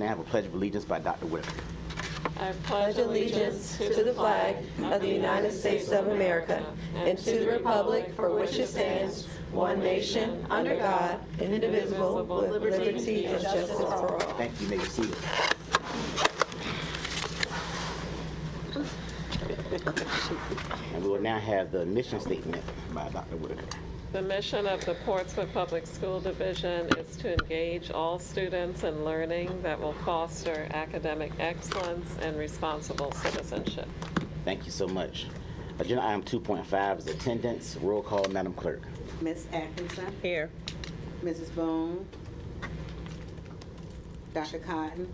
now have a pledge of allegiance by Dr. Whitaker. I pledge allegiance to the flag of the United States of America and to the republic for which it stands, one nation, under God, indivisible, with liberty and justice for all. Thank you. You may be seated. And we will now have the mission statement by Dr. Whitaker. The mission of the Portsmouth Public School Division is to engage all students in learning that will foster academic excellence and responsible citizenship. Thank you so much. Agenda item 2.5 is attendance. Roll call, Madam Clerk. Ms. Atkinson, Here. Mrs. Boone, Dr. Cotton,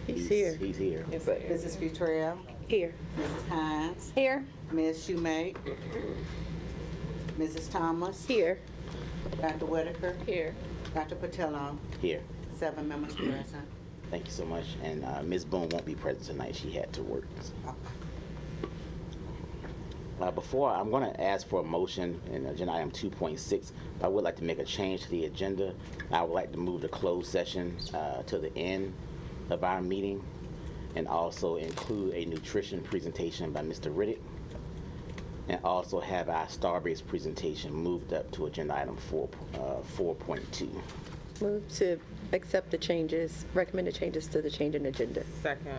He's here. Mrs. Futrell, Here. Mrs. Hines, Here. Ms. Shoemake, Mrs. Thomas, Here. Dr. Whitaker, Here. Dr. Patillo, Here. 7 members present. Thank you so much. And Ms. Boone won't be present tonight. She had to work. Before, I'm going to ask for a motion in agenda item 2.6. I would like to make a change to the agenda. I would like to move the closed session to the end of our meeting and also include a nutrition presentation by Mr. Riddick and also have our Starbase presentation moved up to agenda item 4.2. Move to accept the changes, recommended changes to the change in agenda. Second.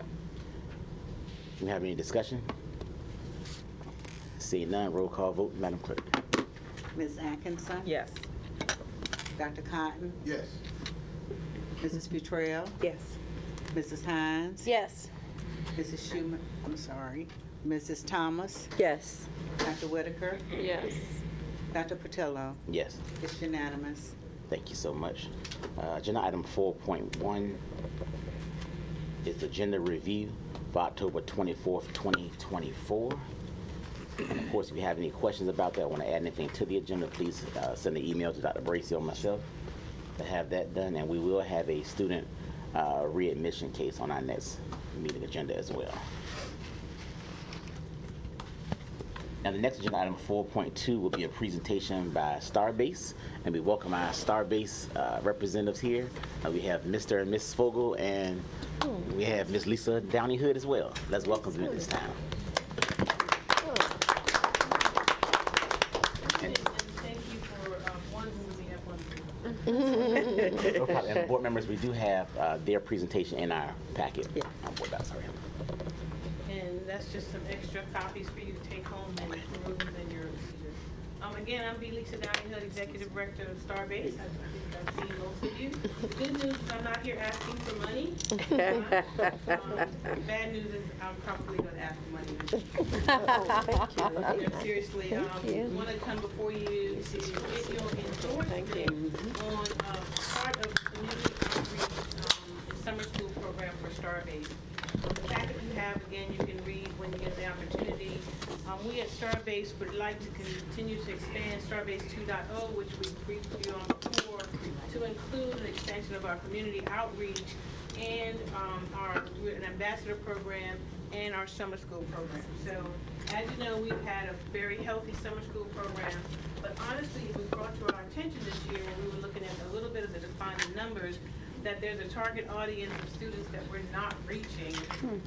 Do we have any discussion? Seeing none, roll call vote, Madam Clerk. Ms. Atkinson, Yes. Dr. Cotton, Yes. Mrs. Futrell, Yes. Mrs. Hines, Yes. Mrs. Shoemake, Mrs. Thomas, Yes. Dr. Whitaker, Yes. Dr. Patillo. Yes. It's unanimous. Thank you so much. Agenda item 4.1 is agenda review for October 24th, 2024. And of course, if you have any questions about that, want to add anything to the agenda, please send an email to Dr. Bracey or myself to have that done. And we will have a student readmission case on our next meeting agenda as well. Now, the next agenda item 4.2 will be a presentation by Starbase, and we welcome our Starbase representatives here. We have Mr. and Mrs. Fogel, and we have Ms. Lisa Downey Hood as well. Let's welcome them at this time. And thank you for one who we have one. No problem. And board members, we do have their presentation in our packet. Yes. Board docs, sorry. And that's just some extra copies for you to take home and peruse in your leisure. Again, I'm Lisa Downey Hood, Executive Director of Starbase. I think I've seen most of you. The good news is I'm not here asking for money. Bad news is I'm probably going to ask for money. Seriously, we want to come before you to get your endorsement on part of the community outreach summer school program for Starbase. The packet you have, again, you can read when you get the opportunity. We at Starbase would like to continue to expand Starbase 2.0, which we briefed you on before, to include an extension of our community outreach and an ambassador program and our summer school program. So, as you know, we've had a very healthy summer school program, but honestly, it was brought to our attention this year when we were looking at a little bit of the defining numbers, that there's a target audience of students that we're not reaching,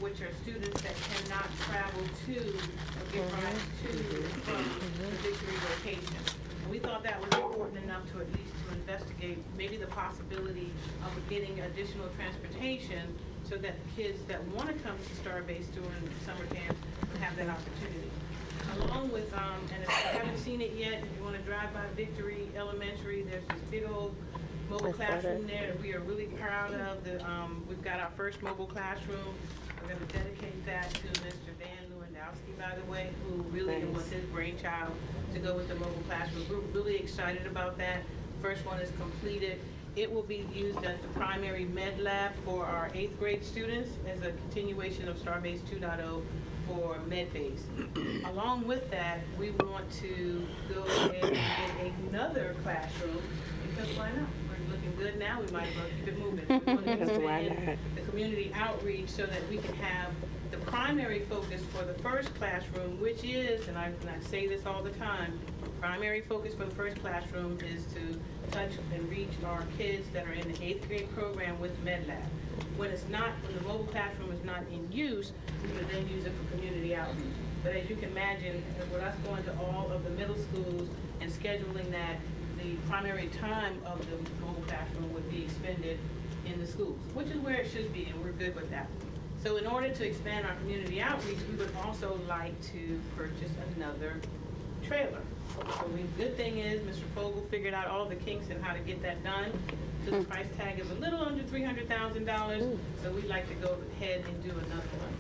which are students that cannot travel to or get rides to and from the Victory location. And we thought that was important enough to at least to investigate maybe the possibility of getting additional transportation so that kids that want to come to Starbase during summer camp have that opportunity. Along with, and if you haven't seen it yet, if you want to drive by Victory Elementary, there's this big old mobile classroom there that we are really proud of. We've got our first mobile classroom. We're going to dedicate that to Mr. Van Lewandowski, by the way, who really was his brainchild to go with the mobile classroom. We're really excited about that. First one is completed. It will be used as the primary med lab for our 8th grade students as a continuation of Starbase 2.0 for med base. Along with that, we want to go and get another classroom, because why not? We're looking good now, we might as well keep it moving. We want to expand the community outreach so that we can have the primary focus for the first classroom, which is, and I say this all the time, primary focus for the first classroom is to touch and reach our kids that are in the 8th grade program with MedLab. when the mobile classroom is not in use, we would then use it for community outreach. But as you can imagine, with us going to all of the middle schools and scheduling that, the primary time of the mobile classroom would be expended in the schools, which is where it should be, and we're good with that. So in order to expand our community outreach, we would also like to purchase another trailer. So the good thing is, Mr. Fogel figured out all the kinks and how to get that done. So the price tag is a little under $300,000, so we'd like to go ahead and do another one.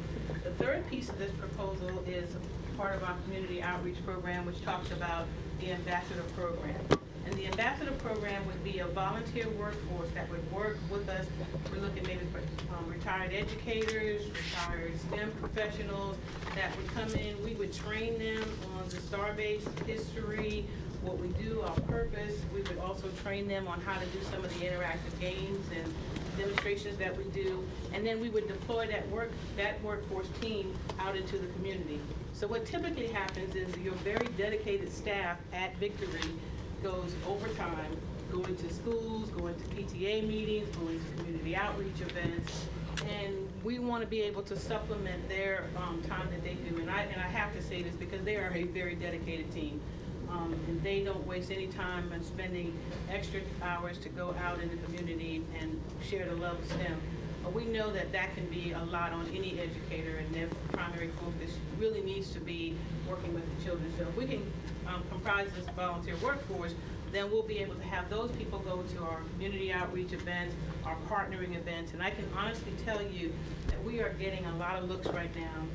The third piece of this proposal is part of our community outreach program, which talks about the ambassador program. And the ambassador program would be a volunteer workforce that would work with us. We're looking maybe for retired educators, retired STEM professionals that would come in. We would train them on the star-based history, what we do, our purpose. We would also train them on how to do some of the interactive games and demonstrations that we do. And then we would deploy that workforce team out into the community. So what typically happens is your very dedicated staff at Victory goes overtime, going to schools, going to PTA meetings, going to community outreach events, and we want to be able to supplement their time that they do. And I have to say this because they are a very dedicated team, and they don't waste any time in spending extra hours to go out in the community and share the love of STEM. We know that that can be a lot on any educator, and their primary focus really needs to be working with the children. So if we can comprise this volunteer workforce, then we'll be able to have those people go to our community outreach events, our partnering events, and I can honestly tell you that we are getting a lot of looks right now.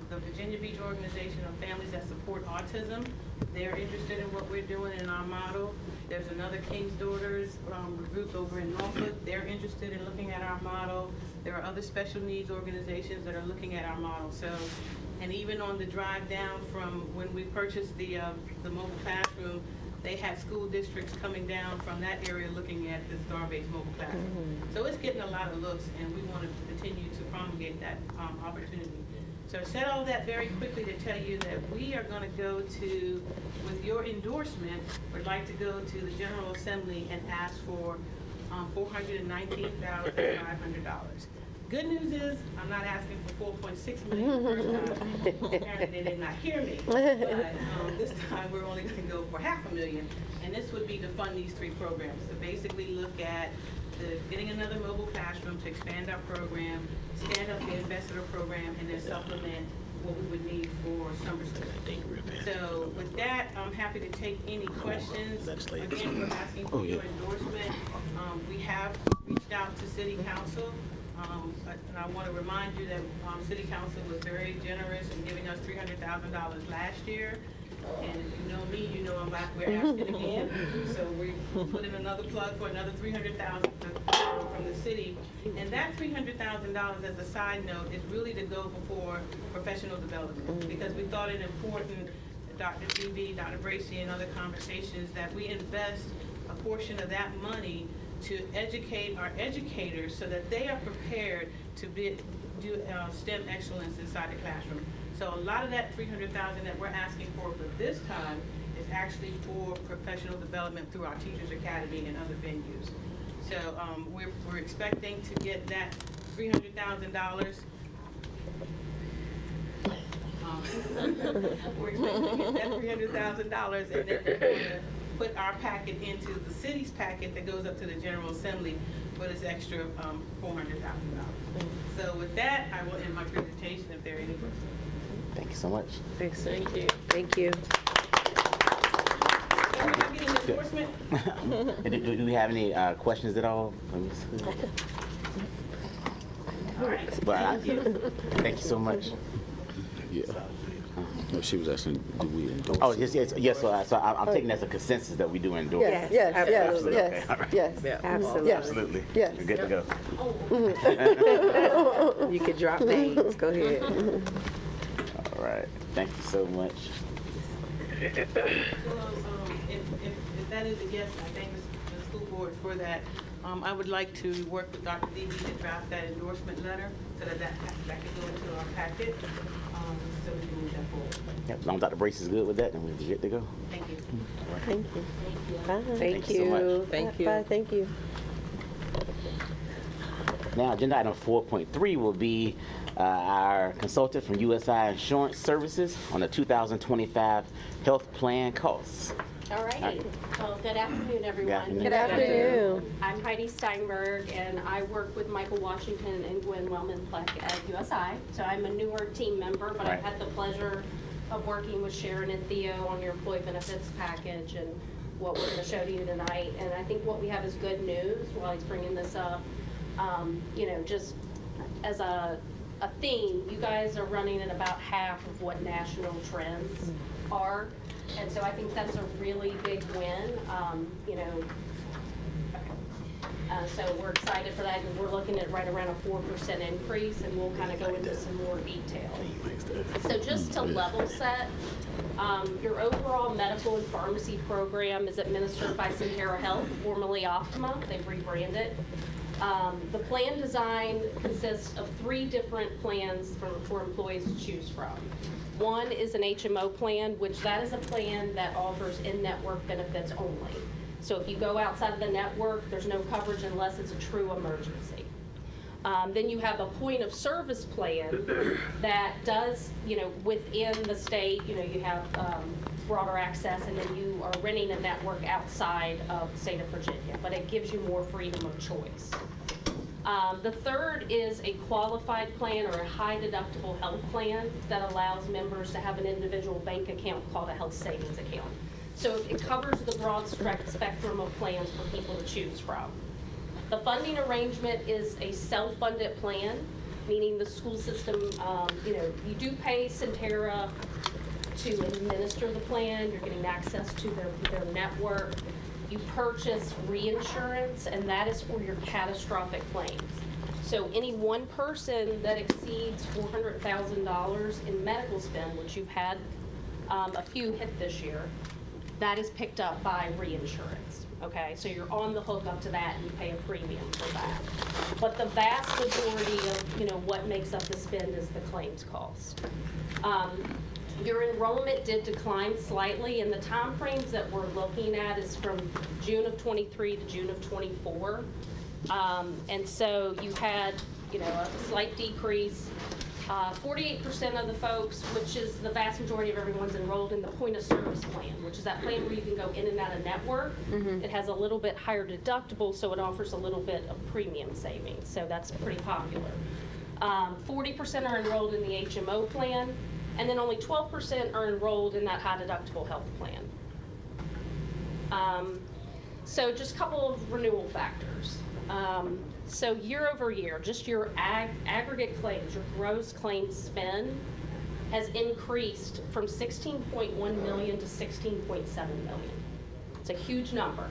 The Virginia Beach Organization of Families that Support Autism, they're interested in what we're doing in our model. There's another King's Daughters group over in Norfolk. They're interested in looking at our model. There are other special needs organizations that are looking at our model. So, and even on the drive down from when we purchased the mobile classroom, they had school districts coming down from that area looking at the star-based mobile classroom. So it's getting a lot of looks, and we want to continue to promulgate that opportunity. So I said all that very quickly to tell you that we are going to go to, with your endorsement, we'd like to go to the General Assembly and ask for $419,500. Good news is, I'm not asking for $4.6 million the first time. Apparently they did not hear me. But this time we're only going to go for $500,000, and this would be to fund these three programs. So basically look at getting another mobile classroom to expand our program, stand up the ambassador program, and then supplement what we would need for summer school. So with that, I'm happy to take any questions. Again, we're asking for your endorsement. We have reached out to City Council. And I want to remind you that City Council was very generous in giving us $300,000 last year. And if you know me, you know we're asking again. So we put in another plug for another $300,000 from the city. And that $300,000, as a side note, is really to go before professional development, because we thought it important, Dr. DB, Dr. Bracy, and other conversations, that we invest a portion of that money to educate our educators so that they are prepared to do STEM excellence inside the classroom. So a lot of that $300,000 that we're asking for this time is actually for professional development through our Teachers Academy and other venues. So we're expecting to get that $300,000. We're expecting to get that $300,000, and then we're going to put our packet into the city's packet that goes up to the General Assembly for this extra $400,000. So with that, I will end my presentation if there are any questions. Thank you so much. Thanks, thank you. Thank you. So we're not getting endorsement? Do we have any questions at all? Let me see. All right. But thank you so much. Yeah. No, she was asking, do we endorse? Oh, yes. So I'm taking that as a consensus that we do endorse. Yes, yes, yes, Absolutely. yes, Okay, all right. yes. Absolutely. Absolutely. Yes. We're good to go. You could drop names. Go ahead. All right. Thank you so much. Well, if that is a yes, I thank the school board for that. I would like to work with Dr. Dee to draft that endorsement letter so that can go into our packet, so we can move that forward. Yeah, as long as Dr. Brace is good with that, then we're good to go. Thank you. Thank you. Bye. Thank you so much. Thank you. Bye, thank you. Now, agenda item 4.3 will be our consultant from USI Insurance Services on the 2025 health plan costs. All righty. Well, good afternoon, everyone. afternoon. Good afternoon. I'm Heidi Steinberg, and I work with Michael Washington and Gwen Wellman-Pleck at USI. So I'm a newer team member, but I've Right. had the pleasure of working with Sharon and Theo on your employee benefits package and what we're going to show to you tonight. And I think what we have is good news while he's bringing this up. Just as a theme, you guys are running at about half of what national trends are. And so I think that's a really big win, so we're excited for that, and we're looking at right around a 4% increase, and we'll kind of go into some more detail. So just to level set, your overall medical and pharmacy program is administered by Centera Health, formerly Optima. They've rebranded. The plan design consists of 3 different plans for employees to choose from. One is an HMO plan, which that is a plan that offers in-network benefits only. So if you go outside of the network, there's no coverage unless it's a true emergency. Then you have a point of service plan that does, within the state, you have broader access, and then you are renting a network outside of the state of Virginia, but it gives you more freedom of choice. The third is a qualified plan or a high deductible health plan that allows members to have an individual bank account called a health savings account. So it covers the broad spectrum of plans for people to choose from. The funding arrangement is a self-funded plan, meaning the school system, you do pay Centera to administer the plan. You're getting access to their network. You purchase reinsurance, and that is for your catastrophic claims. So any one person that exceeds $400,000 in medical spend, which you've had a few hit this year, that is picked up by reinsurance. Okay, so you're on the hook up to that, and you pay a premium for that. But the vast majority of what makes up the spend is the claims cost. Your enrollment did decline slightly, and the time frames that we're looking at is from June of 23 to June of 24. And so you had, a slight decrease. 48% of the folks, which is the vast majority of everyone's enrolled in the point of service plan, which is that plan where you can go in and out of network. It has a little bit higher deductible, so it offers a little bit of premium savings. So that's pretty popular. 40% are enrolled in the HMO plan, and then only 12% are enrolled in that high deductible health plan. So just a couple of renewal factors. So year over year, just your aggregate claims, your gross claims spend has increased from 16.1 million to 16.7 million. It's a huge number.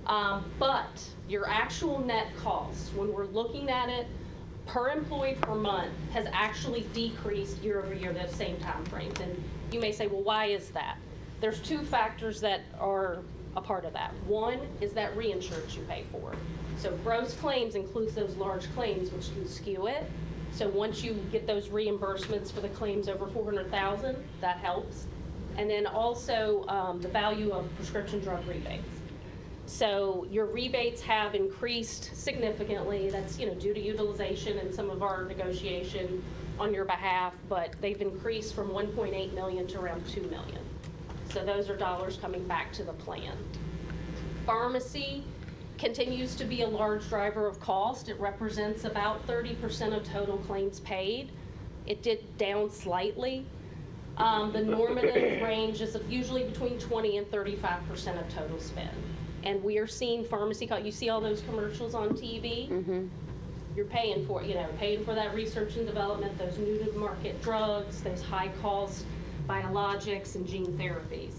But your actual net cost, when we're looking at it per employee per month, has actually decreased year over year the same time frames. And you may say, well, why is that? There's 2 factors that are a part of that. One is that reinsurance you pay for. So gross claims includes those large claims, which can skew it. So once you get those reimbursements for the claims over 400,000, that helps. And then also the value of prescription drug rebates. So your rebates have increased significantly. That's due to utilization and some of our negotiation on your behalf, but they've increased from 1.8 million to around 2 million. So those are dollars coming back to the plan. Pharmacy continues to be a large driver of cost. It represents about 30% of total claims paid. It did down slightly. The normative range is usually between 20 and 35% of total spend. And we are seeing pharmacy, you see all those commercials on TV? Mm-hmm. You're paying for it, paying for that research and development, those new to market drugs, those high cost biologics and gene therapies.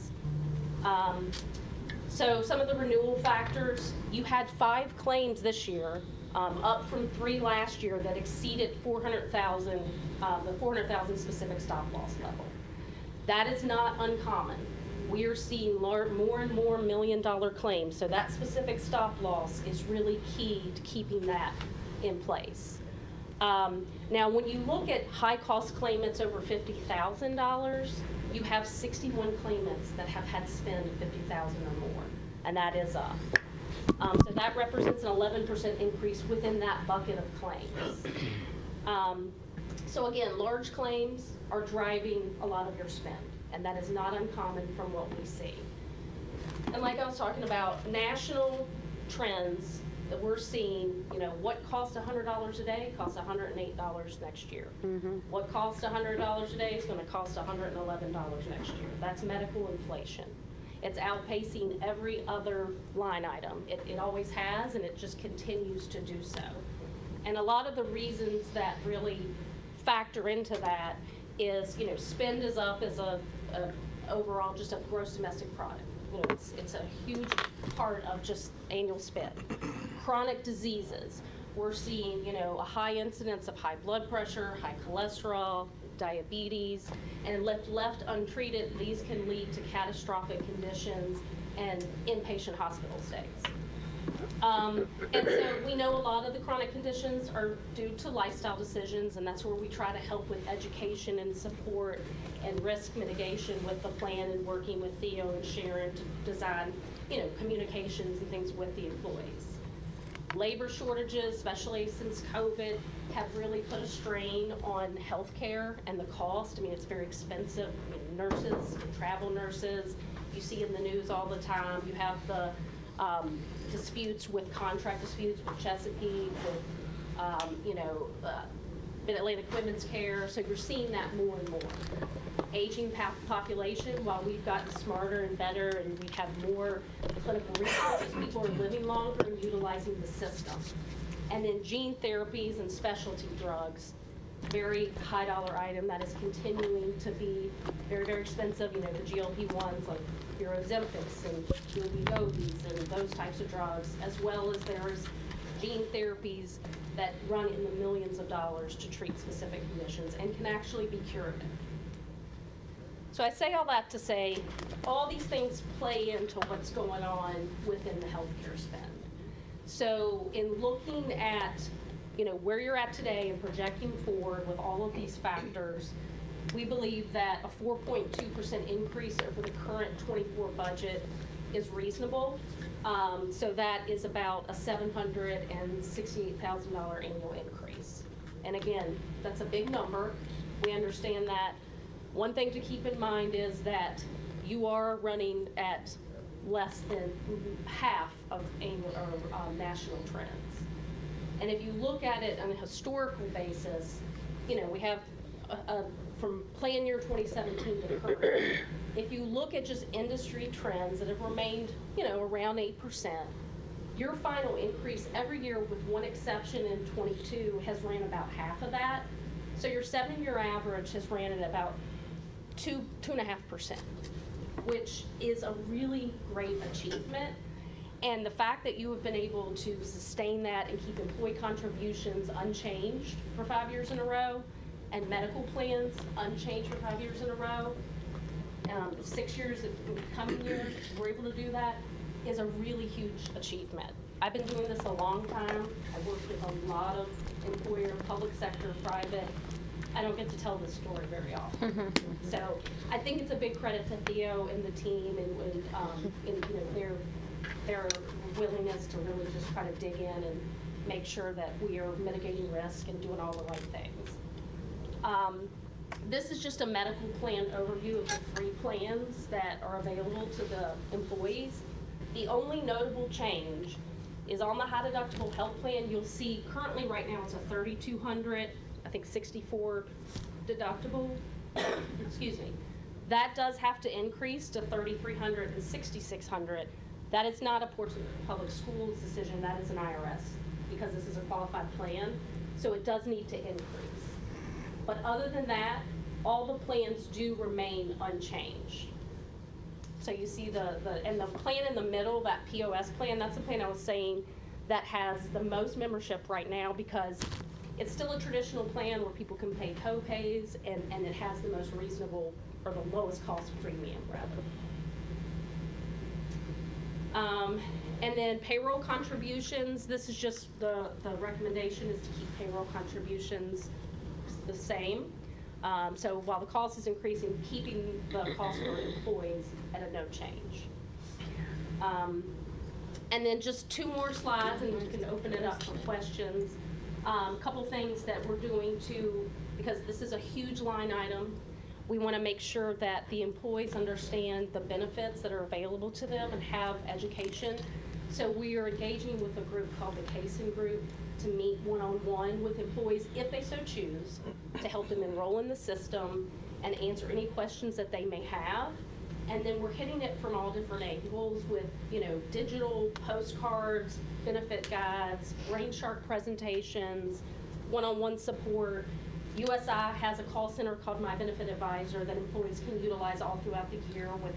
So some of the renewal factors, you had 5 claims this year, up from 3 last year that exceeded 400,000, the 400,000 specific stop loss level. That is not uncommon. We are seeing more and more $1 million claims, so that specific stop loss is really key to keeping that in place. Now, when you look at high-cost claimants over $50,000, you have 61 claimants that have had spend $50,000 or more, and that is up. So that represents an 11% increase within that bucket of claims. So again, large claims are driving a lot of your spend, and that is not uncommon from what we see. And like I was talking about, national trends that we're seeing, you know, what costs $100 a day costs $108 next year. What costs $100 a day is going to cost $111 next year. That's medical inflation. It's outpacing every other line item. It always has, and it just continues to do so. And a lot of the reasons that really factor into that is, you know, spend is up as a overall just a gross domestic product. You know, it's a huge part of just annual spend. Chronic diseases, we're seeing, you know, a high incidence of high blood pressure, high cholesterol, diabetes, and left untreated, these can lead to catastrophic conditions and inpatient hospital stays. And so we know a lot of the chronic conditions are due to lifestyle decisions, and that's where we try to help with education and support and risk mitigation with the plan and working with Theo and Sharon to design, you know, communications and things with the employees. Labor shortages, especially since COVID, have really put a strain on healthcare and the cost. I mean, it's very expensive. I mean, nurses, travel nurses, you see in the news all the time. You have the disputes with contract disputes with Chesapeake, with, you know, Mid-Atlantic Women's Care. So you're seeing that more and more. Aging population, while we've gotten smarter and better and we have more clinical research, people are living longer and utilizing the system. And then gene therapies and specialty drugs, very high dollar item that is continuing to be very, very expensive. You know, the GLP-1s like your Ozempics and Wegovys and those types of drugs, as well as there's gene therapies that run in the millions of dollars to treat specific conditions and can actually be curative. So I say all that to say, all these things play into what's going on within the healthcare spend. So in looking at, you know, where you're at today and projecting forward with all of these factors, we believe that a 4.2% increase over the current 24 budget is reasonable. So that is about a $768,000 annual increase. And again, that's a big number. We understand that. One thing to keep in mind is that you are running at less than half of annual or national trends. And if you look at it on a historical basis, you know, we have from plan year 2017 to current. If you look at just industry trends that have remained, you know, around 8%, your final increase every year, with one exception in 22, has ran about half of that. So your 7-year average has ran at about 2.5%, which is a really great achievement. And the fact that you have been able to sustain that and keep employee contributions unchanged for 5 years in a row, and medical plans unchanged for 5 years in a row, 6 years in the coming years, we're able to do that, is a really huge achievement. I've been doing this a long time. I've worked with a lot of employer, public sector, private. I don't get to tell this story very often. So I think it's a big credit to Theo and the team and you know, their willingness to really just try to dig in and make sure that we are mitigating risk and doing all the right things. This is just a medical plan overview of the 3 plans that are available to the employees. The only notable change is on the high deductible health plan. You'll see currently right now it's a $3,200, I think 64 deductible. Excuse me. That does have to increase to $3,300 and $6,600. That is not a Portsmouth Public Schools decision. That is an IRS, because this is a qualified plan. So it does need to increase. But other than that, all the plans do remain unchanged. So you see and the plan in the middle, that POS plan, that's the plan I was saying that has the most membership right now, because it's still a traditional plan where people can pay co-pays, and it has the most reasonable, or the lowest cost premium, rather. And then payroll contributions, this is just the recommendation is to keep payroll contributions the same. So while the cost is increasing, keeping the cost for employees at a no change. And then just 2 more slides, and we can open it up for questions. Couple things that we're doing to, because this is a huge line item, we want to make sure that the employees understand the benefits that are available to them and have education. So we are engaging with a group called the Cason Group to meet one-on-one with employees, if they so choose, to help them enroll in the system and answer any questions that they may have. And then we're hitting it from all different angles with, digital postcards, benefit guides, brain shark presentations, one-on-one support. USI has a call center called My Benefit Advisor that employees can utilize all throughout the year with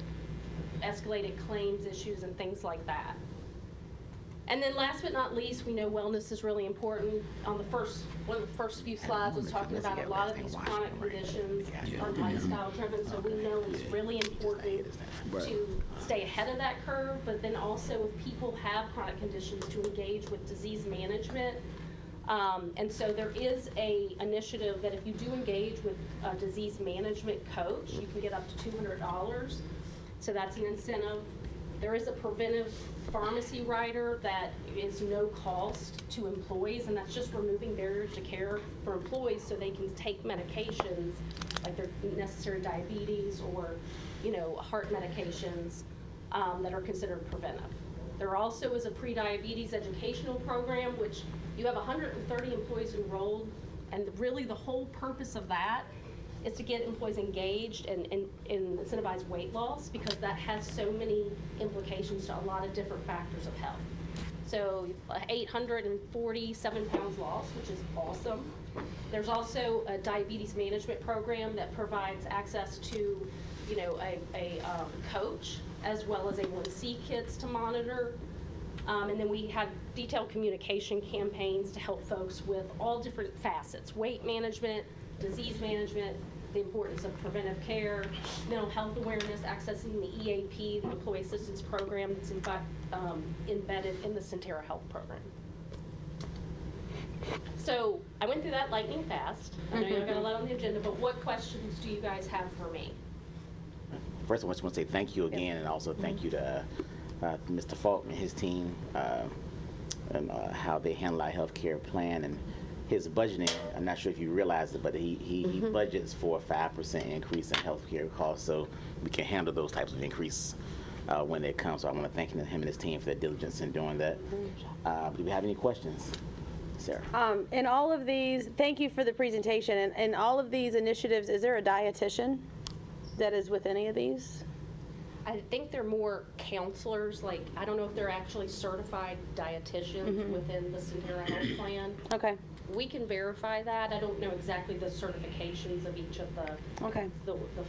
escalated claims issues and things like that. And then last but not least, we know wellness is really important. On one of the first few slides was talking about a lot of these chronic conditions are lifestyle driven, so we know it's really important to stay ahead of that curve, but then also if people have chronic conditions, to engage with disease management. And so there is a initiative that if you do engage with a disease management coach, you can get up to $200. So that's an incentive. There is a preventive pharmacy rider that is no cost to employees, and that's just removing barriers to care for employees so they can take medications like their necessary diabetes or, heart medications that are considered preventive. There also is a pre-diabetes educational program, which you have 130 employees enrolled, and really the whole purpose of that is to get employees engaged and incentivize weight loss, because that has so many implications to a lot of different factors of health. So 847 pounds lost, which is awesome. There's also a diabetes management program that provides access to, a coach as well as A1C kits to monitor. And then we have detailed communication campaigns to help folks with all different facets: weight management, disease management, the importance of preventive care, mental health awareness, accessing the EAP, the Employee Assistance Program that's in fact embedded in the Centera Health Program. So I went through that lightning fast. I know y'all got a lot on the agenda, but what questions do you guys have for me? First, I just want to say thank you again, and also thank you to Mr. Falk and his team, and how they handle our healthcare plan and his budgeting. I'm not sure if you realize it, but he budgets for a 5% increase in healthcare costs, so we can handle those types of increases when they come. So I want to thank him and his team for their diligence in doing that. Do we have any questions? Sarah? In all of these, thank you for the presentation. In all of these initiatives, is there a dietitian that is with any of these? I think they're more counselors, like, I don't know if they're actually certified dietitians within the Centera Health Plan. Okay. We can verify that. I don't know exactly the certifications of each of the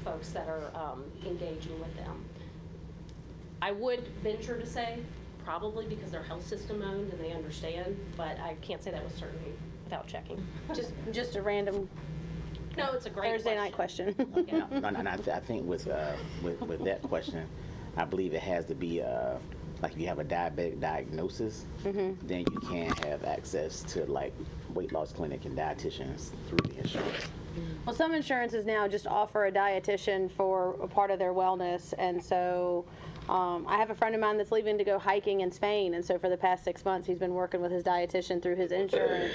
folks that are engaging with them. I would venture to say probably because they're health system owned and they understand, but I can't say that with certainty without checking. Just a random No, it's a great Thursday night question. Yeah. No, and I think with that question, I believe it has to be like if you have a diabetic diagnosis, then you can have access to like weight loss clinic and dietitians through the insurance. Well, some insurances now just offer a dietitian for a part of their wellness, and so I have a friend of mine that's leaving to go hiking in Spain, and so for the past 6 months he's been working with his dietitian through his insurance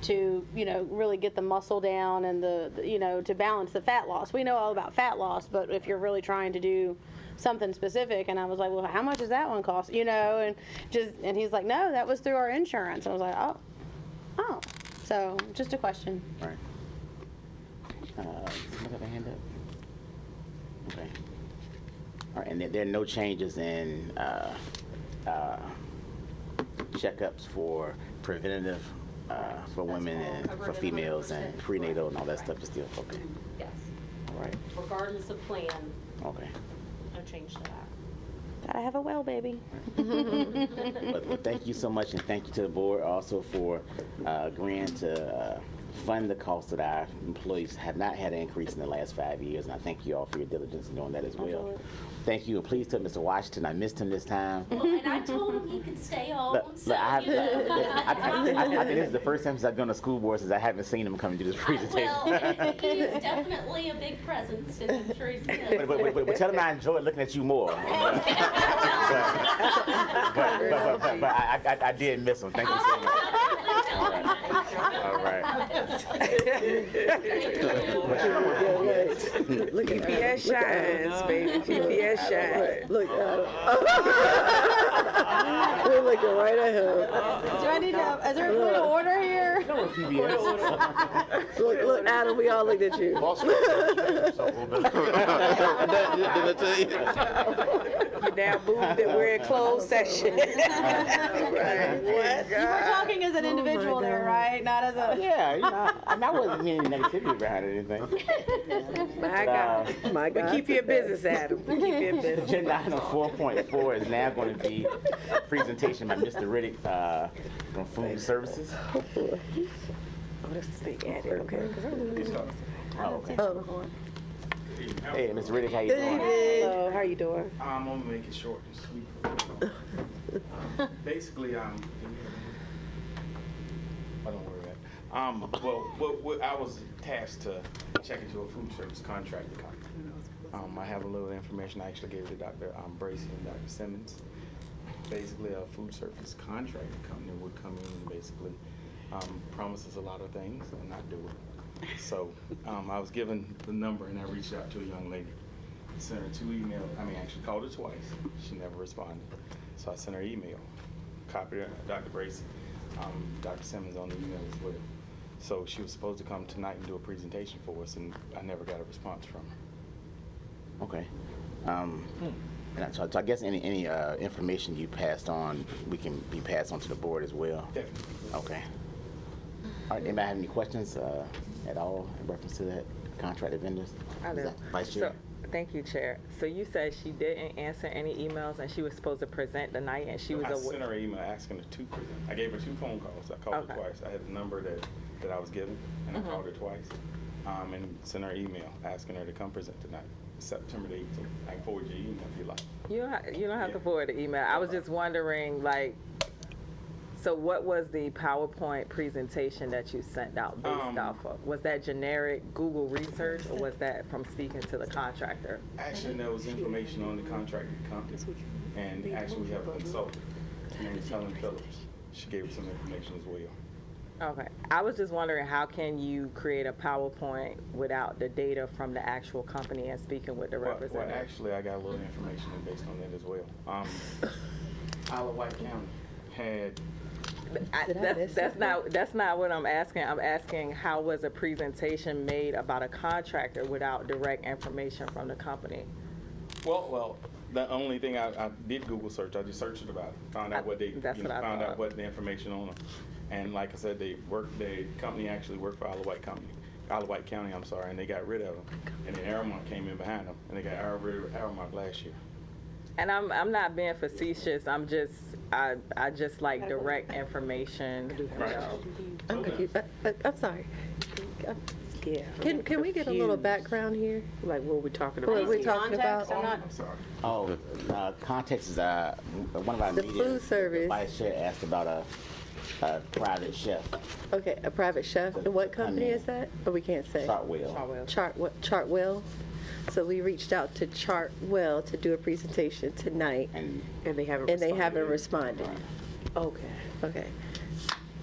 to, really get the muscle down and to balance the fat loss. We know all about fat loss, but if you're really trying to do something specific, and I was like, well, how much does that one cost? And he's like, no, that was through our insurance. And I was like, oh, so just a question. Right. Somebody have a hand up? Okay. All right, and there are no changes in checkups for preventative for women and for females and prenatal and all that stuff is still okay. Yes. All right. Regardless of plan, Okay. no change to that. Gotta have a well, baby. But thank you so much, and thank you to the board also for agreeing to fund the cost that our employees have not had an increase in the last 5 years, and I thank you all for your diligence in doing that as well. Thank you, and please tell Mr. Washington I missed him this time. Well, and I told him he could stay home, Look, so, I you know. think this is the first time since I've been on the school board since I haven't seen him come and do this presentation. Well, he is definitely a big presence, and I'm sure he's good. But tell him I enjoyed looking at you more. But I did miss him. Thank you so much. All right. Look at PPS shines, baby. PPS shines. Look at him. We're looking right at him. Do I need to, is there a point of order here? Look, Adam, we all looked at you. You now moved that we're in closed session. Right. What? You were talking as an individual there, right? Not as a. Yeah, you know, I wasn't meaning negativity behind anything. My God. My We God. keep you in business, Adam. We keep you in business. Agenda item 4.4 is now going to be a presentation by Mr. Riddick from Food Services. Oh, that's the big ad, okay. Oh, okay. Oh, Hey, Mr. Riddick, how you doing? Hello, how you doing? I'm gonna make it short and sweet. Basically, I don't worry about it. Well, I was tasked to check into a food service contractor company. I have a little information I actually gave to Dr. Bracy and Dr. Simmons. Basically, a food service contracting company would come in and basically promise us a lot of things and not do it. So I was given the number and I reached out to a young lady. Sent her 2 emails. Actually called her twice. She never responded. So I sent her an email. Copied her, Dr. Bracy, Dr. Simmons on the email as well. So she was supposed to come tonight and do a presentation for us, and I never got a response from her. Okay. And so I guess any information you passed on, we can be passed on to the board as well. Definitely. Okay. All right. Anybody have any questions at all in reference to that contracted vendors? I do. Vice Chair. Thank you, Chair. So you said she didn't answer any emails and she was supposed to present tonight and she was I sent her an email asking her to present. I gave her 2 phone calls. I called her twice. I had the number that I was given, and I called her twice, and sent her an email asking her to come present tonight, September the 18th. I can forward your email if you like. You don't have to forward the email. I was just wondering, like, so what was the PowerPoint presentation that you sent out based off of? Was that generic Google research or was that from speaking to the contractor? Actually, there was information on the contracted company, and actually we have a consultant named Helen Phillips. She gave us some information as well. Okay. I was just wondering, how can you create a PowerPoint without the data from the actual company and speaking with the Well, representative? actually, I got a little information based on that as well. Isle of Wight County had, That's not what I'm asking. I'm asking, how was a presentation made about a contractor without direct information from the company? well, the only thing I did Google search, I just searched it about it, found out what they, That's what I found thought. out what the information on them. And like I said, the company actually worked for Isle of Wight County, and they got rid of them. And then Aramark came in behind them, and they got rid of Aramark last year. And I'm not being facetious. I just like direct information. You know. I'm confused. I'm sorry. Yeah. Can we get a little background here? Like what we're talking What about? we're talking about? I'm not. I'm sorry. Oh, context is one of our The meetings. food service. Vice Chair asked about a private chef, Okay, a private chef. And what company is that? Or we can't say? Chartwell. Chartwell. So we reached out to Chartwell to do a presentation tonight, And And they haven't and they responded. haven't responded. Okay. Okay.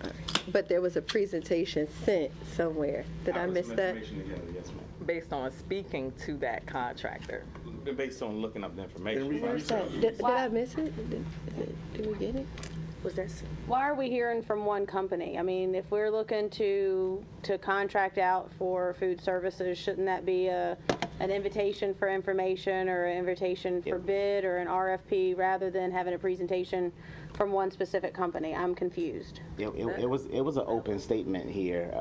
All right. But there was a presentation sent somewhere. Did I put miss some that? information together, yes, ma'am. Based on speaking to that contractor. Based on looking up the information. Where's that? Did I miss it? Did we get it? Was that? Why are we hearing from one company? I mean, if we're looking to contract out for food services, shouldn't that be an invitation for information or an invitation for bid or an RFP rather than having a presentation from one specific company? I'm confused. it was an open statement here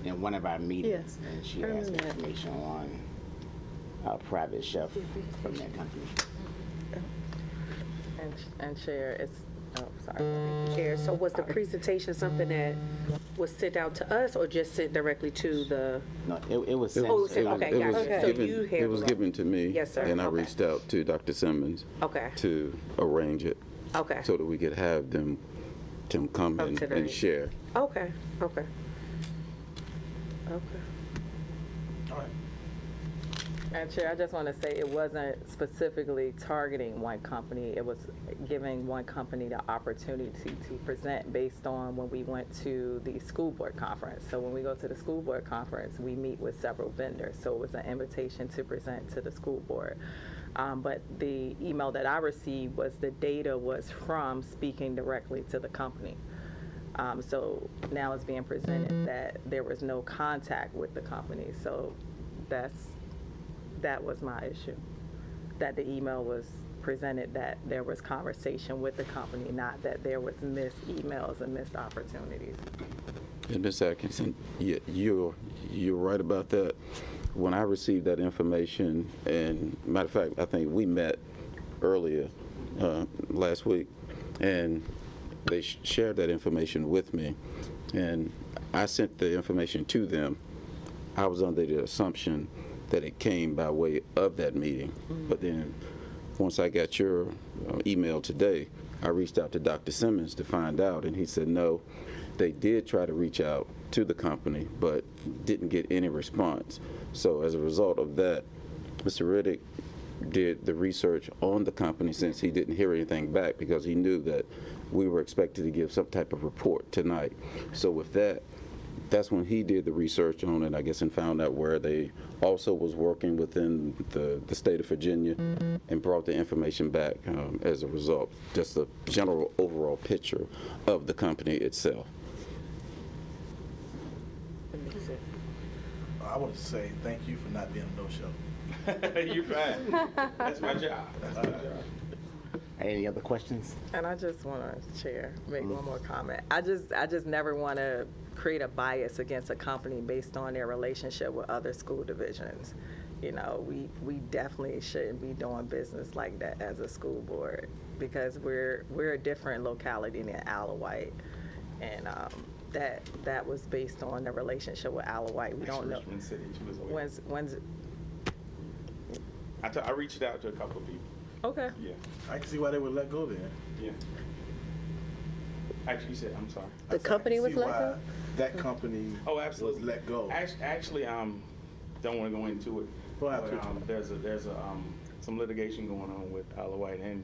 in one of our meetings, and she asked for remember that. information on a private chef from that company. And Chair, Oh, sorry. Chair, so was the presentation something that was sent out to us or just sent directly to the? No, it was It sent. was- okay, it was gotcha. So given- you It was handled it. given to me. Yes, sir. And I Okay. reached out to Dr. Simmons Okay, to arrange it okay, so that we could have them come Come and to the and meeting. share. okay, okay. Okay. And Chair, I just want to say it wasn't specifically targeting one company. It was giving one company the opportunity to present based on when we went to the school board conference. So when we go to the school board conference, we meet with several vendors. So it was an invitation to present to the school board. But the email that I received was the data was from speaking directly to the company. So now it's being presented that there was no contact with the company. So that was my issue, that the email was presented that there was conversation with the company, not that there was missed emails and missed opportunities. And Ms. Atkinson, you're right about that. When I received that information, and matter of fact, I think we met earlier last week, and they shared that information with me, and I sent the information to them. I was under the assumption that it came by way of that meeting. But then, once I got your email today, I reached out to Dr. Simmons to find out, and he said no, they did try to reach out to the company, but didn't get any response. So as a result of that, Mr. Riddick did the research on the company since he didn't hear anything back because he knew that we were expected to give some type of report tonight. So with that, that's when he did the research on it, I guess, and found out where they also was working within the state of Virginia and brought the information back as a result. Just a general overall picture of the company itself. I want to say thank you for not being a no-show. You're fine. That's my job. That's my job. Any other questions? And I just want to, Chair, make one more comment. I just never want to create a bias against a company based on their relationship with other school divisions. You know, we definitely shouldn't be doing business like that as a school board because we're a different locality than Alawite, and that was based on the relationship with Alawite. We don't know Richmond City, she was away. when's I reached out to a couple of people. okay. Yeah, I can see why they would let go then. yeah. Actually, you said, I'm sorry. I said, I company can was see let why go? That company Oh, absolutely. was let go. Actually, don't want to go into it. Go ahead. But, there's some litigation going on with Alawite and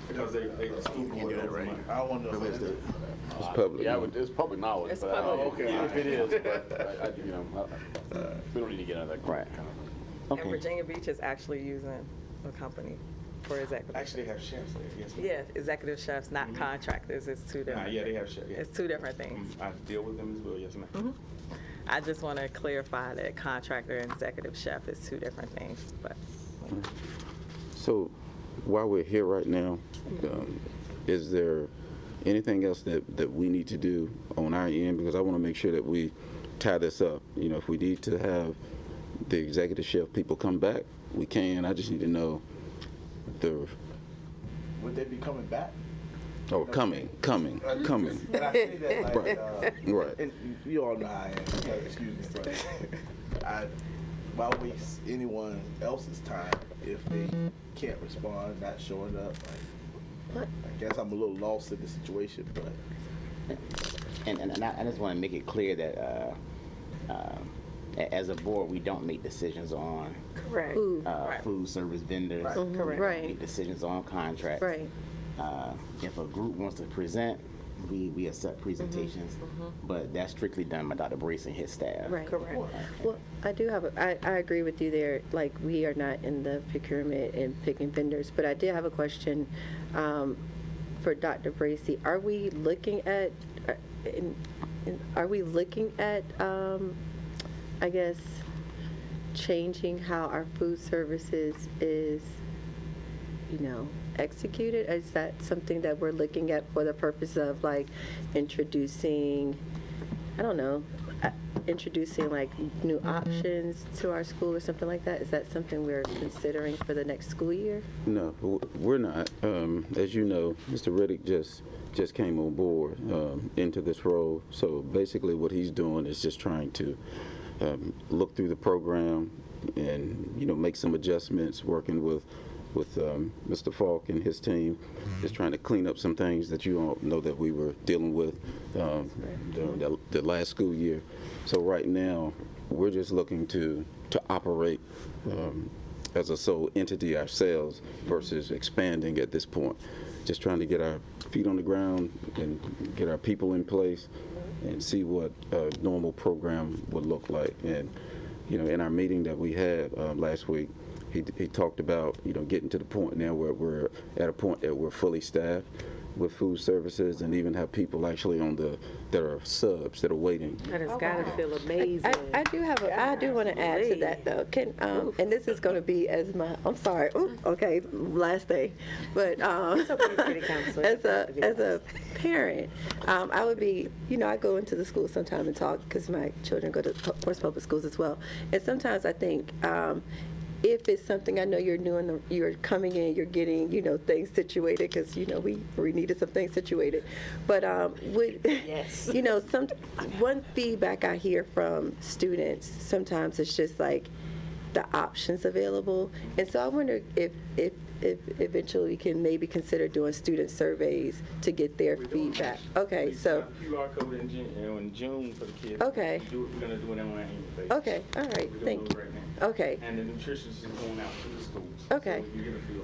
because they the school board owes money. I don't want to know. It's public. Yeah, it's public knowledge. It's but public. Oh, okay. If it is, but we don't need to get into that Right. kind of. Okay. And Virginia Beach is actually using a company for executive. Actually, they have chefs there, yes. ma'am. Yeah, executive chefs, not contractors. It's two different. Yeah, they have chefs, yeah. It's two different things. I deal with them as well, yes, ma'am. I just want to clarify that contractor and executive chef is two different things, but. So while we're here right now, is there anything else that we need to do on our end? Because I want to make sure that we tie this up. You know, if we need to have the executive chef people come back, we can. I just need to know Would they be coming back? coming. And I say that like, Right. and you all know how I am. Excuse me, but why waste anyone else's time if they can't respond, not showing up? Like, I guess I'm a little lost in the situation, but And I just want to make it clear that as a board, we don't make decisions on Correct. food service vendors. Correct. We Right. make decisions on contracts. Right. If a group wants to present, we accept presentations, but that's strictly done by Dr. Brace and his staff. Right. Correct. Well, I do have, I agree with you there, like, we are not in the procurement and picking vendors, but I did have a question for Dr. Bracy. Are we looking at, I guess, changing how our food services is, executed? Is that something that we're looking at for the purpose of, like, introducing, I don't know, introducing like new options to our school or something like that? Is that something we're considering for the next school year? No, we're not. As you know, Mr. Riddick just came on board into this role. So basically what he's doing is just trying to look through the program and, make some adjustments, working with Mr. Falk and his team, just trying to clean up some things that you all know that we were dealing with during the last school year. So right now, we're just looking to operate as a sole entity ourselves versus expanding at this point. Just trying to get our feet on the ground and get our people in place and see what a normal program would look like. And, in our meeting that we had last week, he talked about, getting to the point now where we're at a point that we're fully staffed with food services and even have people actually that are subs that are waiting. That has got to feel amazing. I do want to add to that though. And this is going to be I'm sorry. Okay, last thing, but as a parent, I would be, I go into the school sometime and talk because my children go to Portsmouth Public Schools as well, and sometimes I think. If it's something I know you're doing, you're coming in, you're getting, things situated because, we needed some things situated. But Yes. one feedback I hear from students sometimes it's just like the options available. And so I wonder if eventually we can maybe consider doing student surveys to get their feedback. Okay, so. QR code in June for the kids. Okay. We're going to do it on an annual basis. Okay, all right, thank you. Right now. Okay. And the nutritionist is going out to the schools. Okay. So you get a feel.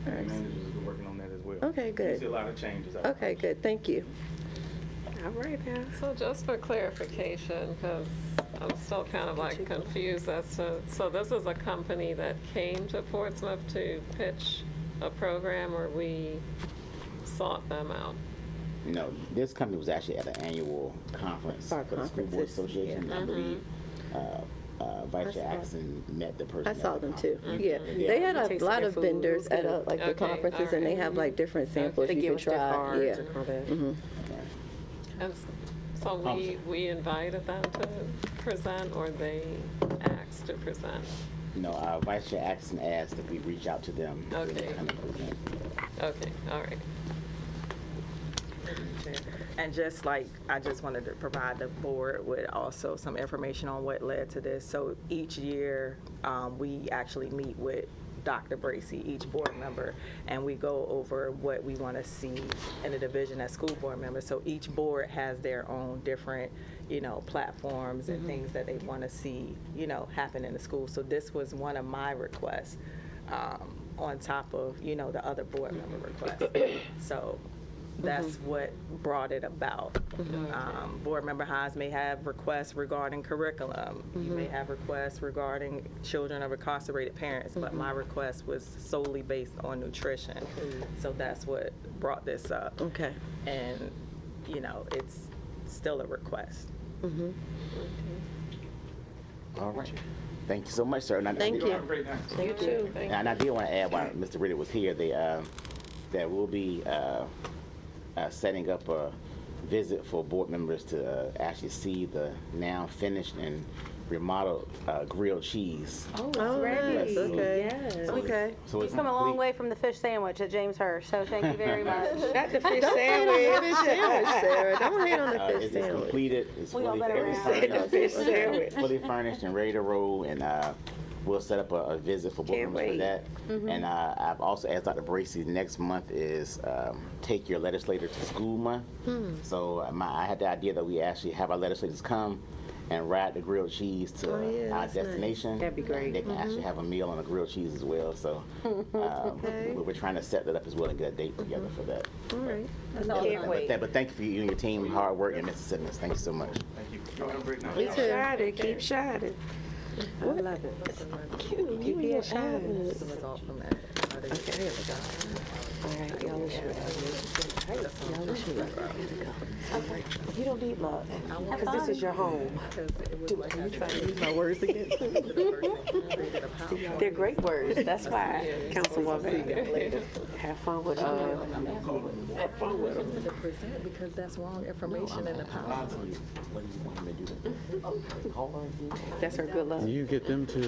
All right. The managers have been working on that as well. Okay, good. You see a lot of changes. Okay, good, thank you. All right now. So just for clarification, because I'm still kind of like confused as to, so this is a company that came to Portsmouth to pitch a program, or we sought them out? No, this company was actually at an annual conference Our for the School Board conferences, Association. I believe Vice Chair Axon met the person. I at saw the them too. conference. Yeah, they had a Tasted lot their of food. vendors at Good. the Okay, conferences, and they alright. have like different samples They you give can us their try. cards Yeah. and all that. Mhm. And so we invited them to present, or they asked to present? No, Vice Chair Axon asked if we reach out to them. Okay. Okay, all right. And just like, I just wanted to provide the board with also some information on what led to this. So each year, we actually meet with Dr. Bracy, each board member, and we go over what we want to see in the division as school board members. So each board has their own different, platforms and things that they want to see, happen in the school. So this was one of my requests, on top of, the other board member requests. So that's what brought it about. Board member Hines may have requests regarding curriculum. You may have requests regarding children of incarcerated parents, but my request was solely based on nutrition. So that's what brought this up. Okay. And, it's still a request. All right. Thank you so much, sir. Thank you. Have a great night. You too. And I did want to add, while Mr. Riddick was here, that we'll be setting up a visit for board members to actually see the now finished and remodeled grilled cheese. Oh, Oh, ready. nice. Okay. Yes. Okay. So We've come a long way from the fish sandwich at James Hirsch, so thank you very much. Not the fish Don't hate on the sandwich. fish sandwich, Sarah. Don't hate on the fish It's sandwich. completed. It's We fully all better furnished. around. Fish sandwich. Fully furnished and ready to roll, and we'll set up a visit for board Can't members for wait. that. And I've also asked Dr. Bracy, next month is Take Your Legislator to School Month. So I had the idea that we actually have our legislators come and ride the grilled cheese to Oh, yeah, our that's nice. destination. That'd be great. They can actually have a meal on a grilled cheese as well. So we're trying to set that up as well and get a date together for that. All right. Can't wait. But thank you for you and your team, hard work, and Mr. Simmons. Thank you so much. Thank you. Y'all have a great night. Me too. Shining, keep shining. I love it. Cute. Keep being shining. The result from that. Okay, here we go. All right, y'all wish me well. Y'all wish me well. Okay, you don't need love, because this is your home. Because it was like I said, Use my words again. the person who created a They're great words, that's why, Councilwoman. Have fun with them. Have fun with them. To present because that's wrong information in the PowerPoint. What do you want him to do? Call her? That's her good luck. You get them to,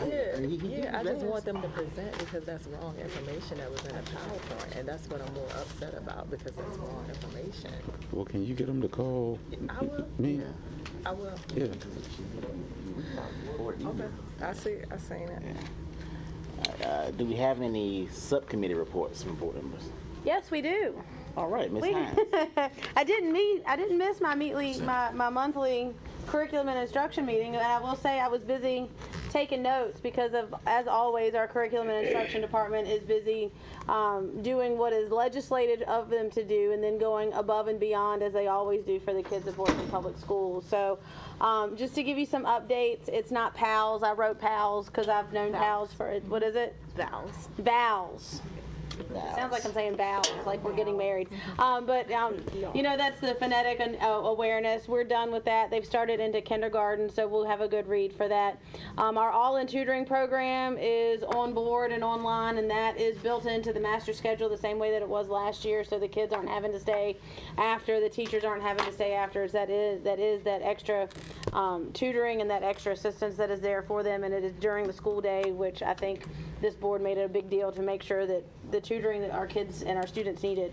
Yeah, I just want them to present because that's wrong information that was in the PowerPoint, and that's what I'm more upset about because that's wrong information. well, can you get them to call I will. me? I will. Yeah. Okay. I seen it. Do we have any subcommittee reports from board members? Yes, we do. All right, Ms. We- Hines. I didn't miss my monthly curriculum and instruction meeting, and I will say I was busy taking notes because of, as always, our curriculum and instruction department is busy doing what is legislated of them to do, and then going above and beyond as they always do for the kids of Portsmouth Public Schools. So, just to give you some updates, it's not PALS. I wrote PALS because I've known PALS for, what is it? Vows. Vows. Sounds like I'm saying vows, like we're getting married. But you know, that's the phonetic awareness. We're done with that. They've started into kindergarten, so we'll have a good read for that. Our all-in tutoring program is on board and online, and that is built into the master schedule the same way that it was last year, so the kids aren't having to stay after, the teachers aren't having to stay after. That is that extra tutoring and that extra assistance that is there for them, and it is during the school day, which I think this board made it a big deal to make sure that the tutoring that our kids and our students needed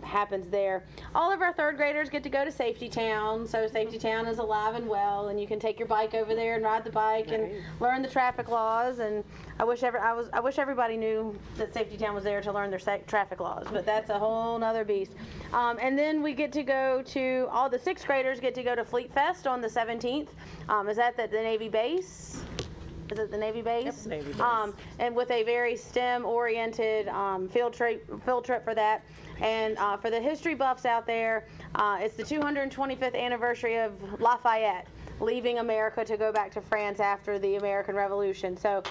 happens there. All of our third graders get to go to Safety Town, so Safety Town is alive and well, and you can take your bike over there and ride the bike and learn the traffic laws. And I wish everybody knew that Safety Town was there to learn their traffic laws, but that's a whole nother beast. And then we get to go to, all the sixth graders get to go to Fleet Fest on the 17th. Is that the Navy base? Is it the Navy base? Yep, Navy base. And with a very STEM-oriented field trip for that. And for the history buffs out there, it's the 225th anniversary of Lafayette leaving America to go back to France after the American Revolution. So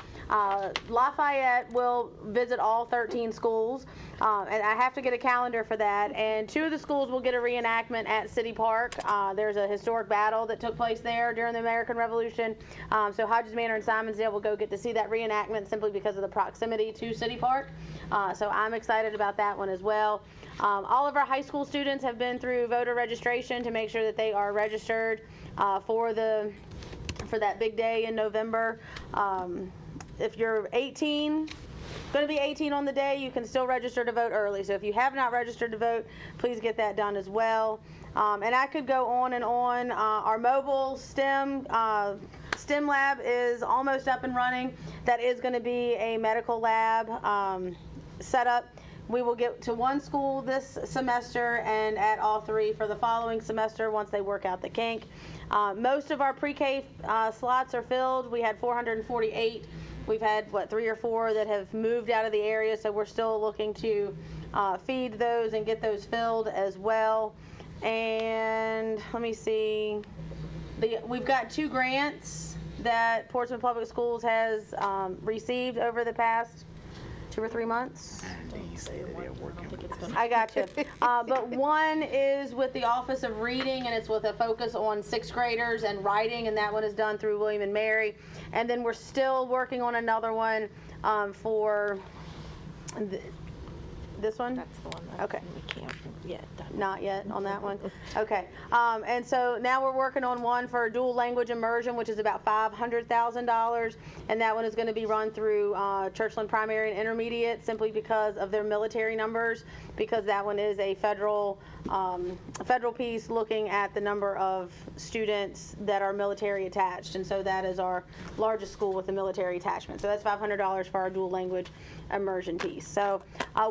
Lafayette will visit all 13 schools, and I have to get a calendar for that. And 2 of the schools will get a reenactment at City Park. There's a historic battle that took place there during the American Revolution. So Hodges Manor and Simonsdale will go get to see that reenactment simply because of the proximity to City Park. So I'm excited about that one as well. All of our high school students have been through voter registration to make sure that they are registered for that big day in November. If you're 18, going to be 18 on the day, you can still register to vote early. So if you have not registered to vote, please get that done as well. And I could go on and on. Our mobile STEM lab is almost up and running. That is going to be a medical lab setup. We will get to 1 school this semester and at all 3 for the following semester once they work out the kink. Most of our pre-K slots are filled. We had 448. We've had, 3 or 4 that have moved out of the area, so we're still looking to feed those and get those filled as well. And let me see. We've got 2 grants that Portsmouth Public Schools has received over the past 2 or 3 months. I got you. But one is with the Office of Reading, and it's with a focus on 6th graders and writing, and that one is done through William and Mary. And then we're still working on another one for this one? That's the one. Okay. We can't yet. Not yet on that one? Okay. And so now we're working on one for dual language immersion, which is about $500,000. And that one is going to be run through Churchland Primary and Intermediate simply because of their military numbers, because that one is a federal piece looking at the number of students that are military attached. And so that is our largest school with a military attachment. So that's $500 for our dual language immersion piece. So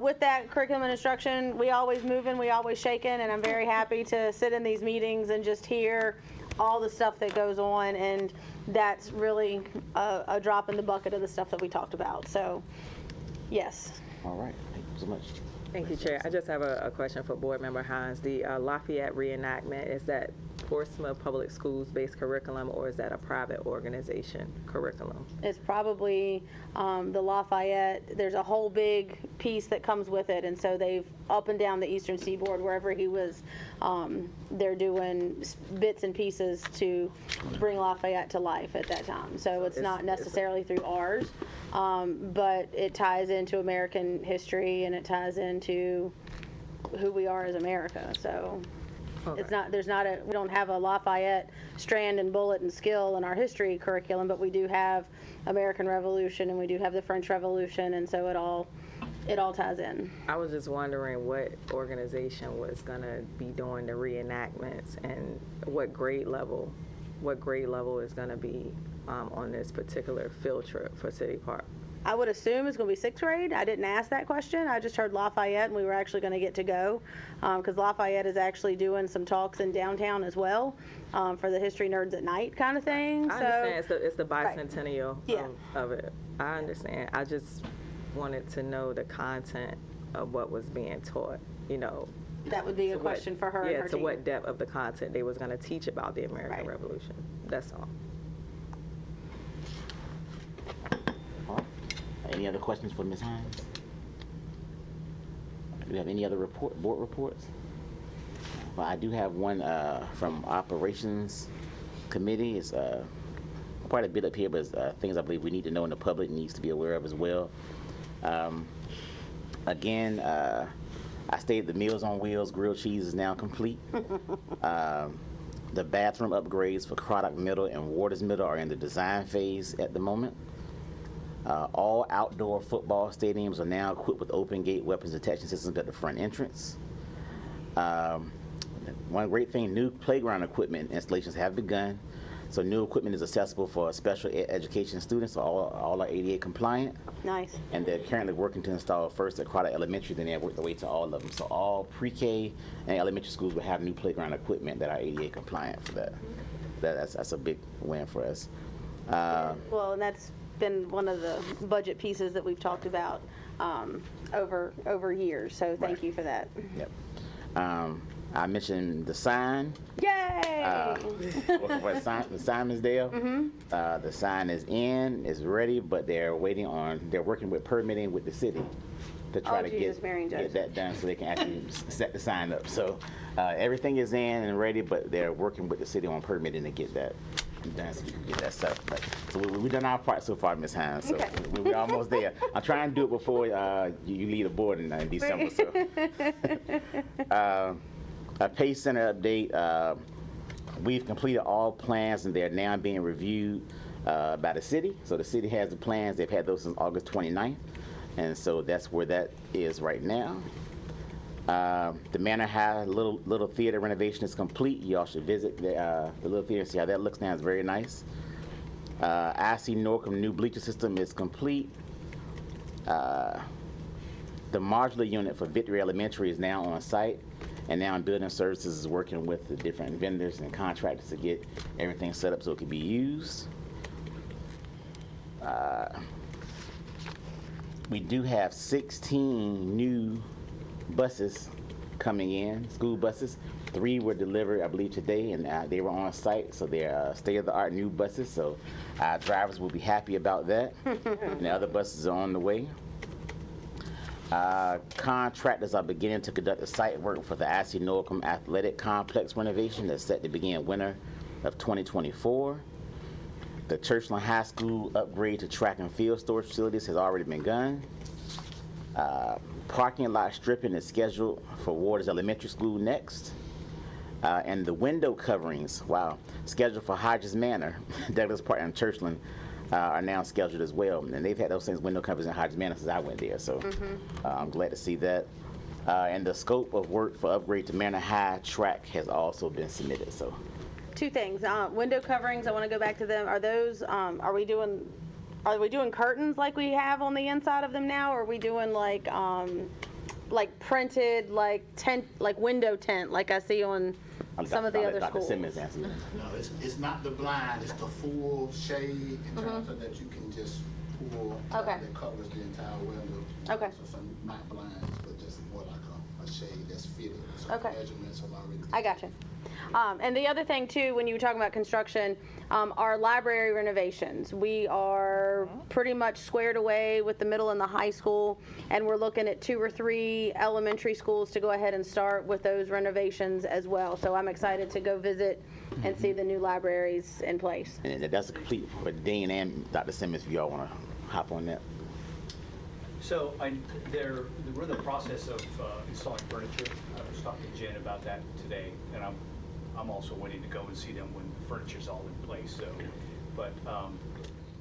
with that curriculum and instruction, we always moving, we always shaking, and I'm very happy to sit in these meetings and just hear all the stuff that goes on, and that's really a drop in the bucket of the stuff that we talked about. So yes. All right, thank you so much. Thank you, Chair. I just have a question for Board Member Hines. The Lafayette reenactment, is that Portsmouth Public Schools-based curriculum, or is that a private organization curriculum? It's probably the Lafayette, there's a whole big piece that comes with it, and so they've, up and down the eastern seaboard, wherever he was, they're doing bits and pieces to bring Lafayette to life at that time. So it's not necessarily through ours, but it ties into American history, and it ties into who we are as America, so. It's not, we don't have a Lafayette strand and bullet and skill in our history curriculum, but we do have American Revolution and we do have the French Revolution, and so it all ties in. I was just wondering what organization was gonna be doing the reenactments and what grade level is gonna be on this particular field trip for City Park. I would assume it's going to be sixth grade. I didn't ask that question. I just heard Lafayette, and we were actually going to get to go because Lafayette is actually doing some talks in downtown as well for the History Nerds at Night kind of thing. I understand it's the bicentennial Yeah. of it. I understand. I just wanted to know the content of what was being taught, you know. That would be a question for her and Yeah, her to team. what depth of the content they was going to teach about the American Revolution. That's all. Any other questions for Ms. Hines? Do we have any other board reports? Well, I do have one from Operations Committee. It's quite a bit up here, but it's things I believe we need to know and the public needs to be aware of as well. Again, I stated the Meals on Wheels grilled cheese is now complete. The bathroom upgrades for Craddock Middle and Waters Middle are in the design phase at the moment. All outdoor football stadiums are now equipped with open gate weapons detection systems at the front entrance. One great thing, new playground equipment installations have begun. So new equipment is accessible for special education students, so all are ADA compliant. Nice. And they're currently working to install first at Craddock Elementary, then they'll work their way to all of them. So all pre-K and elementary schools will have new playground equipment that are ADA compliant for that. That's a big win for us. Well, and that's been one of the budget pieces that we've talked about over years, so thank you for that. Yep. I mentioned the sign. Yay! For the Simonsdale. The sign is in, is ready, but they're working with permitting with the city to try to get that done so they can actually set the sign up. So everything is in and ready, but they're working with the city on permitting to get that done so you can get that set up. So we've done our part so far, Ms. Hines. So we're almost there. I'm trying to do it before you leave the board in December. So. A Pace Center update. We've completed all plans and they're now being reviewed by the city. So the city has the plans. They've had those since August 29th. And so that's where that is right now. The Manor High little theater renovation is complete. Y'all should visit the little theater and see how that looks now. It's very nice. IC Norcom new bleacher system is complete. The modular unit for Victory Elementary is now on site. And now Building Services is working with the different vendors and contractors to get everything set up so it can be used. We do have 16 new buses coming in, school buses. 3 were delivered, I believe, today, and they were on site, so they're state-of-the-art new buses, so our drivers will be happy about that. And the other buses are on the way. Contractors are beginning to conduct the site work for the IC Norcom Athletic Complex renovation that's set to begin winter of 2024. The Churchland High School upgrade to track and field storage facilities has already begun. Parking lot stripping is scheduled for Waters Elementary School next. And the window coverings, scheduled for Hodges Manor, Douglas Park and Churchland, are now scheduled as well. And they've had those things, window covers in Hodges Manor since I went there, so I'm glad to see that. And the scope of work for upgrade to Manor High track has also been submitted. So, 2 things. Window coverings, I want to go back to them. Are those, are we doing curtains like we have on the inside of them now, or are we doing like printed, tent, like window tent, like I see on some of the other Dr. schools? Simmons answered that. No, it's not the blind, it's the full shade in terms of that you can just pool Okay. that covers the entire window. Okay. So some not blinds, but just more like a shade that's fitted. So Okay. the measurements are already. I gotcha. And the other thing too, when you were talking about construction, our library renovations, we are pretty much squared away with the middle and the high school, and we're looking at 2 or 3 elementary schools to go ahead and start with those renovations as well. So I'm excited to go visit and see the new libraries in place. And that's a complete for Dean and Dr. Simmons, if y'all want to hop on that. So we're in the process of installing furniture. I was talking to Jen about that today, and I'm also waiting to go and see them when the furniture's all in place. So, but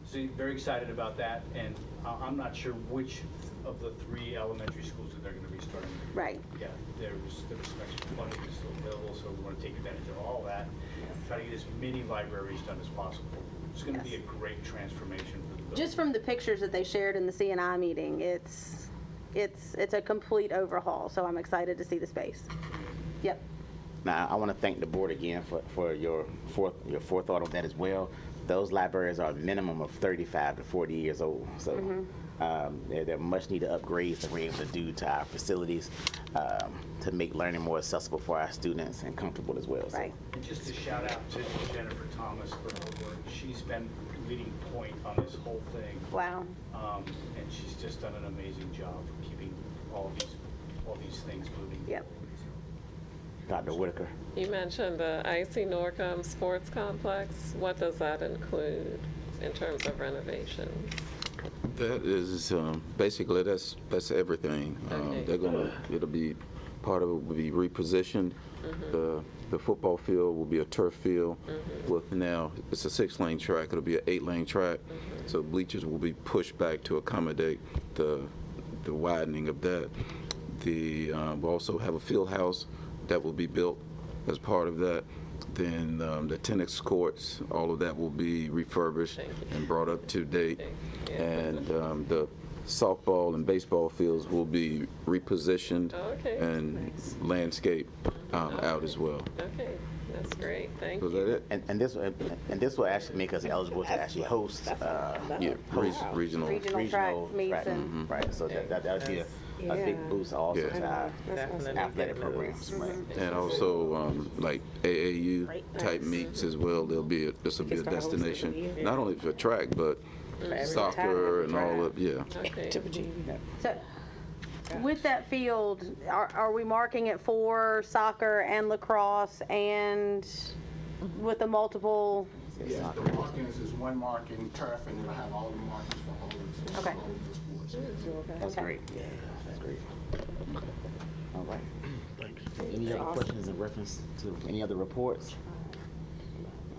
so very excited about that, and I'm not sure which of the 3 elementary schools that they're going to be starting. Right. Yeah, there was some extra funding that's still available, so we want to take advantage of all that. Try to get as many libraries done as possible. It's going to be a great transformation for the building. Just from the pictures that they shared in the C&I meeting, it's a complete overhaul. So I'm excited to see the space. Yep. Now, I want to thank the board again for your forethought on that as well. Those libraries are a minimum of 35 to 40 years old. So they're much needed upgrades that we're able to do to our facilities to make learning more accessible for our students and comfortable as well. So. Right. And just a shout out to Jennifer Thomas for her work. She's been leading point on this whole thing. Wow. And she's just done an amazing job keeping all these things moving. Yep. Dr. Whitaker. You mentioned the IC Norcom Sports Complex. What does that include in terms of renovations? That is basically that's everything. Okay. It'll be part of it will be repositioned. The football field will be a turf field with now it's a 6-lane track. It'll be an 8-lane track. So bleachers will be pushed back to accommodate the widening of that. We'll also have a field house that will be built as part of that. Then the tennis courts, all of that will be refurbished and brought up to date. And the softball and baseball fields will be repositioned and landscaped out as well. Okay, that's great. Thank Was you. that it? And this will actually make us eligible to actually host Regional. Regional track meets and right. So that'll be a big boost also to our athletic programs. Right. And also like AAU type meets as well. This will be a destination, not only for track, but soccer and all of, Okay. So, with that field, are we marking it for soccer and lacrosse and with the multiple? Yes, the markings is one marking turf, and it'll have all the markings for all of the Okay. sports. That's great. Yeah, that's great. All right. Any other questions in reference to any other reports?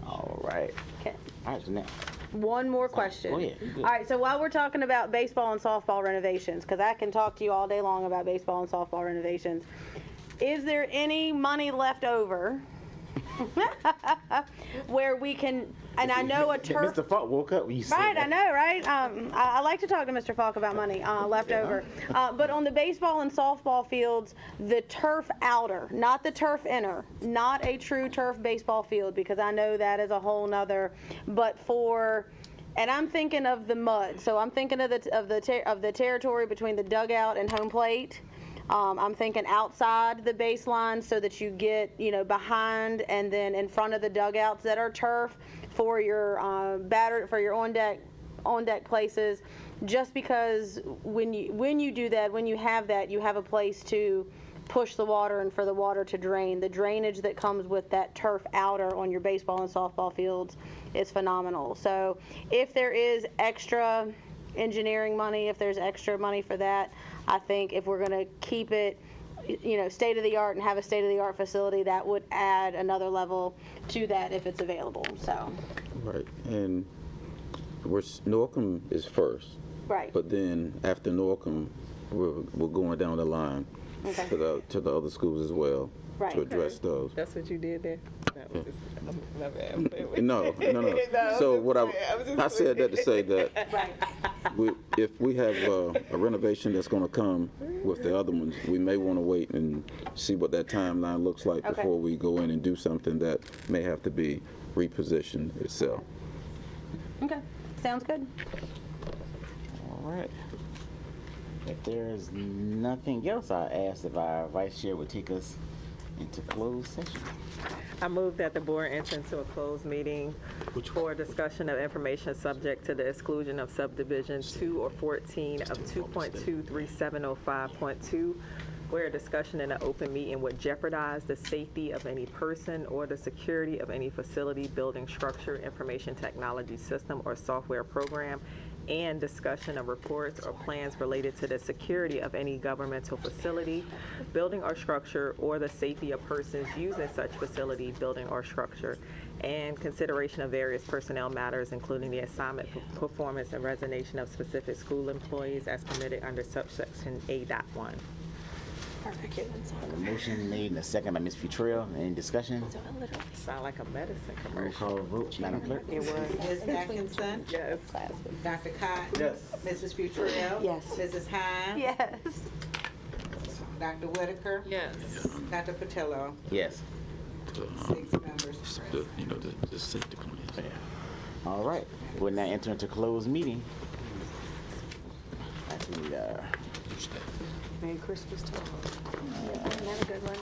All right. Okay. All right, Jeanette. One more question. Go ahead. All right, so while we're talking about baseball and softball renovations, because I can talk to you all day long about baseball and softball renovations, is there any money left over where we can, and I know a turf. Mr. Falk woke up when you said Right, that. I know, right? I like to talk to Mr. Falk about money left over. But on the baseball and softball fields, the turf outer, not the turf inner, not a true turf baseball field, because I know that is a whole nother, but and I'm thinking of the mud. So I'm thinking of the territory between the dugout and home plate. I'm thinking outside the baseline so that you get, behind and then in front of the dugouts that are turf for your on deck places. Just because when you do that, when you have that, you have a place to push the water and for the water to drain. The drainage that comes with that turf outer on your baseball and softball fields is phenomenal. So if there is extra engineering money, if there's extra money for that, I think if we're going to keep it, state of the art and have a state of the art facility, that would add another level to that if it's available. So. Right, and Norcom is first. Right. But then after Norcom, we're going down the line to the other schools as well to address those. That's what you did there? My bad. No. So what I said that to say that if we have a renovation that's going to come with the other ones, we may want to wait and see what that timeline looks like before we go in and do something that may have to be repositioned itself. Okay, sounds good. right. If there's nothing else, I ask if our vice chair would take us into closed session. I move that the board enter into a closed meeting for discussion of information subject to the exclusion of subdivision 2 or 14 of 2.23705.2, where a discussion in an open meeting would jeopardize the safety of any person or the security of any facility, building, structure, information technology system, or software program, and discussion of reports or plans related to the security of any governmental facility, building or structure, or the safety of persons using such facility, building, or structure, and consideration of various personnel matters, including the assignment, performance, and resignation of specific school employees as permitted under subsection A.1. A motion made and a second by Ms. Futrell. Any discussion? Sound like a medicine Roll commercial. call vote, Madam Clerk. It was. Ms. Atkinson? Yes. Dr. Cotton? Yes. Mrs. Futrell? Yes. Mrs. Hines? Yes. Dr. Whitaker? Yes. Dr. Patillo? Yes. 6 members present. The safety plans. All right. We'll now enter into closed meeting. Actually, Merry Christmas to all. Have a good one.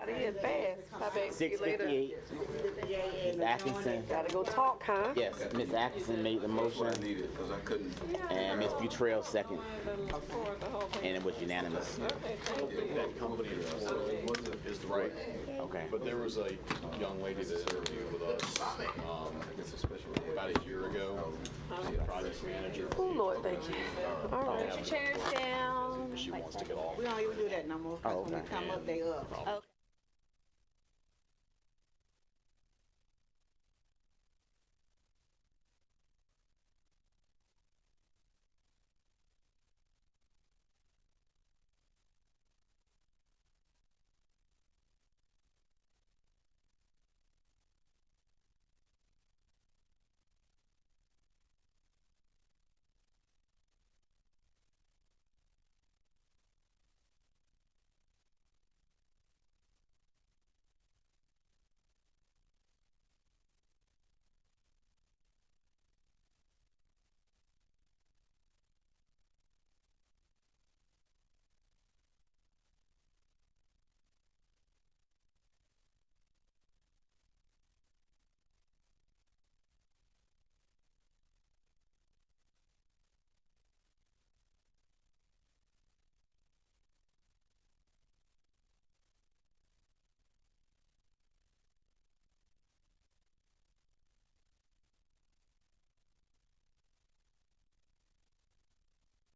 Out of here fast. I bet see you later. 6:58. Ms. Atkinson. Gotta go talk, huh? Yes, Ms. Atkinson made the motion. I needed, because I couldn't. And Ms. Butrell second. And it was unanimous. That company is right. Okay. But there was a young lady that interviewed with us, about a year ago. She's a project manager. Oh, Lord, thank you. All right. Put your chairs down. She wants to get off. We don't even do that no more, because when we come up, they up. Okay.